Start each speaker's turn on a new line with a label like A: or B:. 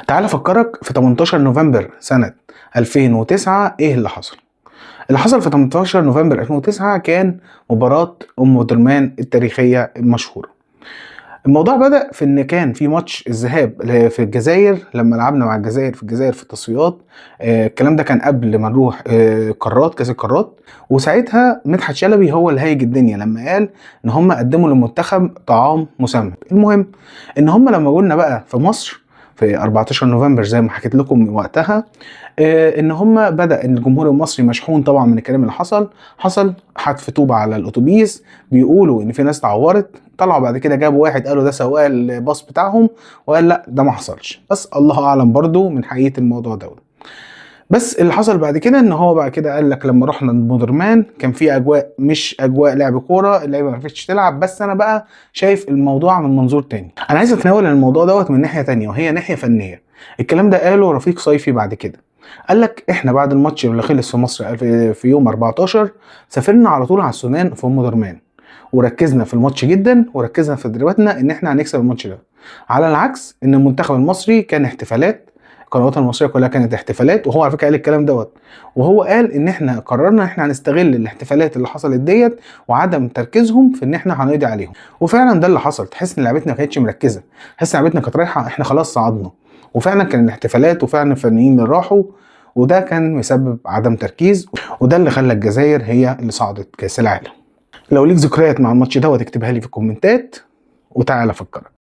A: تعال افكرك في 18 نوفمبر سنة 2009 ايه اللي حصل. اللي حصل في 18 نوفمبر 2009 كان مباراة درمان التاريخية المشهورة. الموضوع بدأ في ان كان في ماتش الذهاب في الجزائر، لما لعبنا مع الجزائر في الجزائر في التصفيات. الكلام ده كان قبل ما نروح قارات كاس القارات. وساعتها مدحت شلبي هو اللي هيج الدنيا لما قال ان هم قدموا للمنتخب طعام مسمى. المهم ان هم لما قلنا بقى في مصر في 14 نوفمبر زي ما حكيت لكم وقتها، ان هم بدا ان الجمهور المصري مشحون طبعا من الكلام اللي حصل حتف طوبه على الاتوبيس. بيقولوا ان في ناس اتعورت، طلعوا بعد كده جابوا واحد قالوا ده سواق الباص بتاعهم، وقال لا ده ما حصلش، بس الله اعلم برضو من حقيقه الموضوع دوت. بس اللي حصل بعد كده ان هو بقى كده قال لك لما رحنا بودرمان كان في اجواء مش اجواء لعب كوره، اللعيبه ما عرفتش تلعب. بس انا بقى شايف الموضوع من منظور تاني، انا عايز اتناول الموضوع دوت من ناحيه تانيه وهي ناحيه فنيه. الكلام ده قاله رفيق صيفي بعد كده، قال لك احنا بعد الماتش اللي خلص في مصر في يوم 14 سافرنا على طول على السودان في درمان، وركزنا في الماتش جدا وركزنا في تدريباتنا ان احنا هنكسب الماتش ده. على العكس ان المنتخب المصري كان احتفالات، القنوات المصريه كلها كانت احتفالات، وهو على فكره قال الكلام دوت. وهو قال ان احنا قررنا ان احنا هنستغل الاحتفالات اللي حصلت ديت وعدم تركيزهم في ان احنا هنقضي عليهم. وفعلا ده اللي حصل، تحس ان لعبتنا ما كانتش مركزه، تحس ان لعبتنا كانت رايحه احنا خلاص صعدنا. وفعلا كان الاحتفالات وفعلا الفنيين اللي راحوا، وده كان مسبب عدم تركيز، وده اللي خلى الجزائر هي اللي صعدت كاس العالم. لو ليك ذكريات مع الماتش دوت اكتبها لي في الكومنتات وتعالى افكرك.